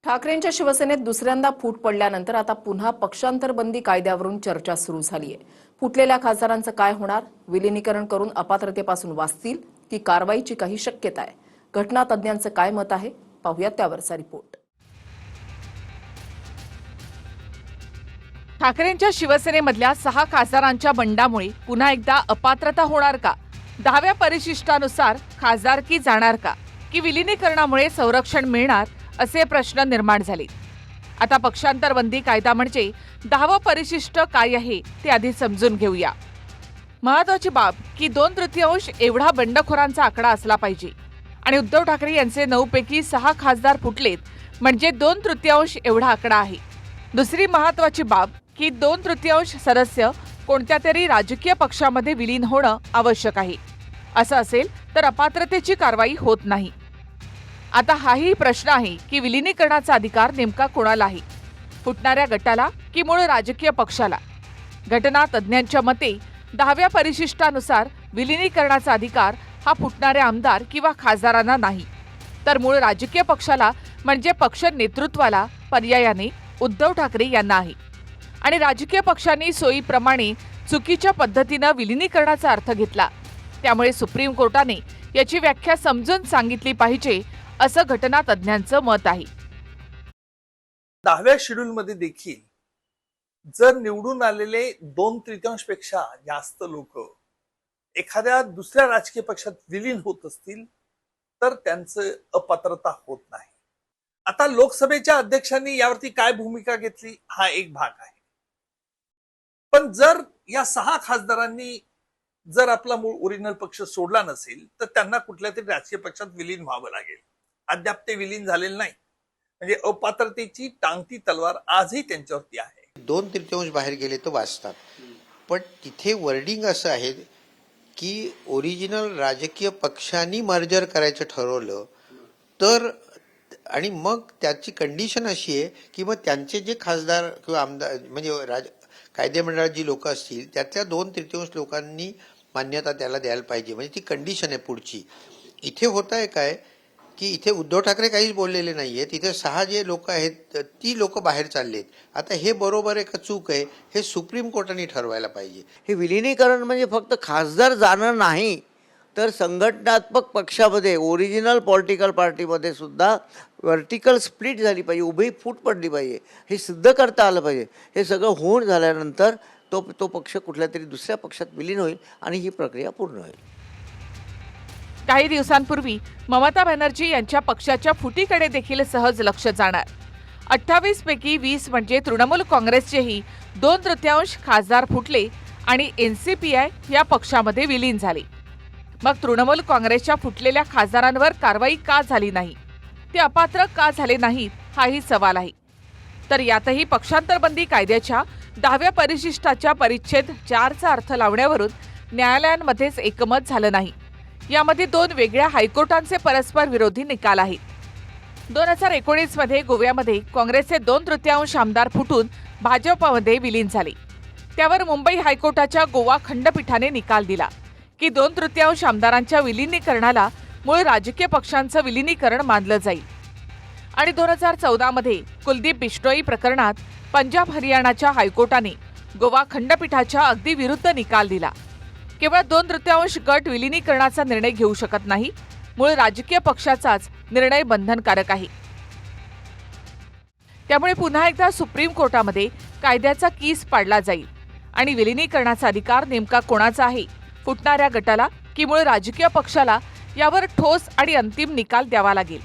ठाकरेंच्या शिवसेनेत दुसऱ्यांदा फूट पडल्यानंतर आता पुन्हा पक्षांतर बंदी कायद्यावरून चर्चा सुरू झाली आहे। फुटलेल्या खासदारांचं काय होणार? विलीनीकरण करून अपात्रतेपासून वाचतील की कारवाईची काही शक्यता आहे? घटना तज्ञांचं काय मत आहे? पाहूयात त्यावरचा रिपोर्ट। ठाकरेंच्या शिवसेनेमधल्या 6 खासदारांच्या बंडामुळे पुन्हा एकदा अपात्रता होणार का? 10व्या परिशिष्टानुसार खासदारकी जाणार का की विलीनीकरणामुळे संरक्षण मिळणार असे प्रश्न निर्माण झाले। आता पक्षांतर बंदी कायदा म्हणजे 10वं परिशिष्ट काय आहे ते आधी समजून घेऊया। महत्त्वाची बाब की 2/3 एवढा बंडखोरांचा आकडा असला पाहिजे आणि उद्धव ठाकरे यांचे 9 पैकी 6 खासदार फुटलेत म्हणजे 2/3 एवढा आकडा आहे। दुसरी महत्त्वाची बाब की 2/3 सदस्य कोणत्या तरी राजकीय पक्षामध्ये विलीन होणं आवश्यक आहे। असं असेल तर अपात्रतेची कारवाई होत नाही। आता हाही प्रश्न आहे की विलीनीकरणाचा अधिकार नेमका कोणाला आहे? फुटणाऱ्या गटाला की मूळ राजकीय पक्षाला? घटना तज्ञांच्या मते 10व्या परिशिष्टानुसार विलीनीकरणाचा अधिकार हा फुटणाऱ्या आमदार किंवा खासदारांना नाही, तर मूळ राजकीय पक्षाला म्हणजे पक्ष नेतृत्वाला पर्यायाने उद्धव ठाकरे यांना आहे। आणि राजकीय पक्षांनी सोयीप्रमाणे चुकीच्या पद्धतीनं विलीनीकरणाचा अर्थ घेतला, त्यामुळे सुप्रीम कोर्टाने याची व्याख्या समजून सांगितली पाहिजे असं घटना तज्ञांचं मत आहे। 10व्या शेड्यूलमध्ये देखील जर निवडून आलेले 2/3 पेक्षा जास्त लोक एखाद्या दुसऱ्या राजकीय पक्षात विलीन होत असतील तर त्यांचं अपात्रता होत नाही। आता लोकसभेच्या अध्यक्षांनी यावरती काय भूमिका घेतली हा एक भाग आहे, पण जर या 6 खासदारांनी जर आपला मूळ ओरिजिनल पक्ष सोडला नसेल तर त्यांना कुठल्या तरी राजकीय पक्षात विलीन व्हावं लागेल। अद्याप ते विलीन झालेले नाही, म्हणजे अपात्रतेची टांगती तलवार आजही त्यांच्यावरती आहे। 2/3 बाहेर गेले तर वाचतात, पण तिथे वर्डिंग असं आहे की ओरिजिनल राजकीय पक्षांनी मर्जर करायचं ठरवलं तर, आणि मग त्याची कंडिशन अशी आहे की मग त्यांचे जे खासदार किंवा आमदार म्हणजे कायदेमंडळात जी लोक असतील त्यातल्या 2/3 लोकांनी मान्यता त्याला द्यायला पाहिजे, म्हणजे ती कंडिशन आहे पुढची। इथे होत आहे काय की इथे उद्धव ठाकरे काहीच बोललेले नाहीये, तिथे 6 जे लोक आहेत ती लोक बाहेर चाललेत। आता हे बरोबर आहे का चूक आहे हे सुप्रीम कोर्टाने ठरवायला पाहिजे। हे विलीनीकरण म्हणजे फक्त खासदार जाणं नाही, तर संघटनात्मक पक्षामध्ये ओरिजिनल पॉलिटिकल पार्टीमध्ये सुद्धा व्हर्टिकल स्प्लिट झाली पाहिजे, उभी फूट पडली पाहिजे, हे सिद्ध करता आलं पाहिजे। हे सगळं होऊन झाल्यानंतर तो पक्ष कुठल्या तरी दुसऱ्या पक्षात विलीन होईल आणि ही प्रक्रिया पूर्ण होईल। काही दिवसांपूर्वी ममता बॅनर्जी यांच्या पक्षाच्या फुटीकडे देखील सहज लक्ष जाणार। 28 पैकी 20 म्हणजे तृणमूल काँग्रेसचेही 2/3 खासदार फुटले आणि NCPI या पक्षामध्ये विलीन झाले। मग तृणमूल काँग्रेसच्या फुटलेल्या खासदारांवर कारवाई का झाली नाही? ते अपात्र का झाले नाहीत हाही सवाल आहे। तर यातही पक्षांतर बंदी कायद्याच्या 10व्या परिशिष्टाच्या परिच्छेद 4चा अर्थ लावण्यावरून न्यायालयांमध्येच एकमत झालं नाही। यामध्ये 2 वेगळ्या हायकोर्टांचे परस्पर विरोधी निकाल आहेत। 2019 मध्ये गोव्यामध्ये काँग्रेसचे 2/3 आमदार फुटून भाजपमध्ये विलीन झाले। त्यावर मुंबई हायकोर्टाच्या गोवा खंडपीठाने निकाल दिला की 2/3 आमदारांच्या विलीनीकरणाला मूळ राजकीय पक्षांचं विलीनीकरण मानलं जाईल। आणि 2014 मध्ये कुलदीप बिश्नोई प्रकरणात पंजाब हरियाणाच्या हायकोर्टाने गोवा खंडपीठाच्या अगदी विरुद्ध निकाल दिला। केवळ 2/3 गट विलीनीकरणाचा निर्णय घेऊ शकत नाही, मूळ राजकीय पक्षाचाच निर्णय बंधनकारक आहे। त्यामुळे पुन्हा एकदा सुप्रीम कोर्टामध्ये कायद्याचा कीस पाडला जाईल आणि विलीनीकरणाचा अधिकार नेमका कोणाचा आहे, फुटणाऱ्या गटाला की मूळ राजकीय पक्षाला, यावर ठोस आणि अंतिम निकाल द्यावा लागेल।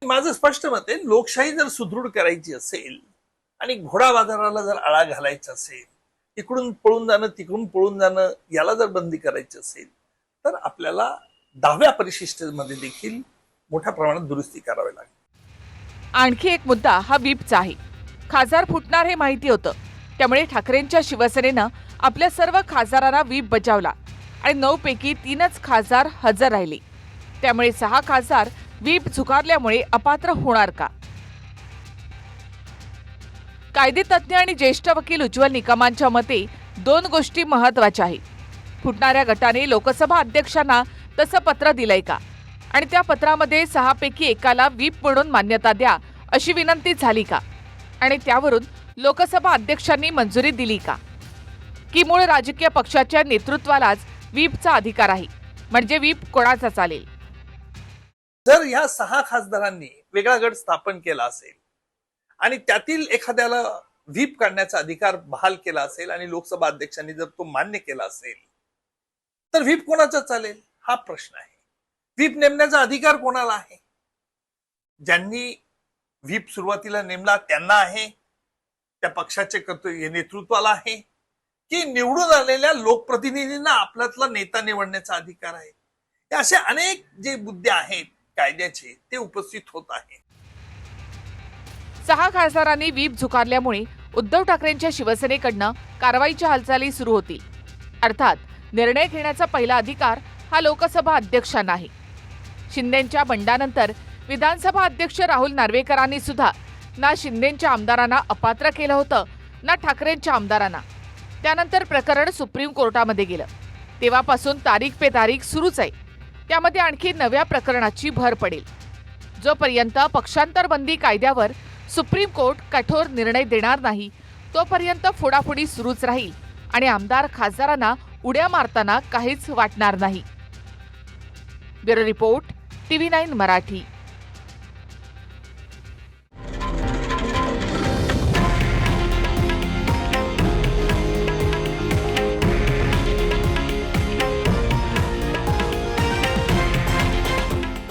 माझं स्पष्ट मत आहे, लोकशाही जर सुदृढ करायची असेल आणि घोडा बाजाराला जर आळा घालायचा असेल, इकडून पळून जाणं तिकडून पळून जाणं याला जर बंदी करायची असेल तर आपल्याला 10व्या परिशिष्टामध्ये देखील मोठ्या प्रमाणात दुरुस्ती करावी लागेल। आणखी एक मुद्दा हा व्हीपचा आहे। खासदार फुटणार हे माहिती होतं, त्यामुळे ठाकरेंच्या शिवसेनेनं आपल्या सर्व खासदारांना व्हीप बजावला आणि 9 पैकी 3च खासदार हजर राहिले। त्यामुळे 6 खासदार व्हीप झुगारल्यामुळे अपात्र होणार का? कायदेतज्ञ आणि ज्येष्ठ वकील उज्ज्वल निकमांच्या मते 2 गोष्टी महत्त्वाच्या आहेत। फुटणाऱ्या गटाने लोकसभा अध्यक्षांना तसं पत्र दिलंय का आणि त्या पत्रामध्ये 6 पैकी एकाला व्हीप म्हणून मान्यता द्या अशी विनंती झाली का? आणि त्यावरून लोकसभा अध्यक्षांनी मंजुरी दिली का? की मूळ राजकीय पक्षाच्या नेतृत्वालाच व्हीपचा अधिकार आहे, म्हणजे व्हीप कोणाचा चालेल? जर ह्या 6 खासदारांनी वेगळा गट स्थापन केला असेल आणि त्यातील एखाद्याला व्हीप काढण्याचा अधिकार बहाल केला असेल आणि लोकसभा अध्यक्षांनी जर तो मान्य केला असेल तर व्हीप कोणाचा चालेल हा प्रश्न आहे. व्हीप नेमण्याचा अधिकार कोणाला आहे? ज्यांनी व्हीप सुरुवातीला नेमला त्यांना आहे, त्या पक्षाचे नेतृत्वाला आहे, की निवडून आलेल्या लोकप्रतिनिधींना आपल्यातला नेता निवडण्याचा अधिकार आहे? हे असे अनेक जे मुद्दे आहेत कायद्याचे ते उपस्थित होत आहेत. 6 खासदारांनी व्हीप झुकारल्यामुळे उद्धव ठाकरेंच्या शिवसेनेकडनं कारवाईच्या हालचाली सुरू होतील. अर्थात निर्णय घेण्याचा पहिला अधिकार हा लोकसभा अध्यक्षांना आहे. शिंदेंच्या बंडानंतर विधानसभा अध्यक्ष राहुल नार्वेकरांनी सुद्धा ना शिंदेंच्या आमदारांना अपात्र केलं होतं ना ठाकरेंच्या आमदारांना. त्यानंतर प्रकरण सुप्रीम कोर्टामध्ये गेलं. तेव्हापासून तारीख पे तारीख सुरूच आहे. त्यामध्ये आणखी नव्या प्रकरणाची भर पडेल. जोपर्यंत पक्षांतर बंदी कायद्यावर सुप्रीम कोर्ट कठोर निर्णय देणार नाही तोपर्यंत फोडाफोडी सुरूच राहील आणि आमदार खासदारांना उड्या मारताना काहीच वाटणार नाही. Bureau report, TV9 Marathi.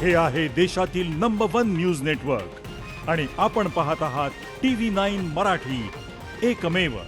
हे आहे देशातील नंबर 1 न्यूज नेटवर्क आणि आपण पाहत आहात TV9 मराठी, एकमेव.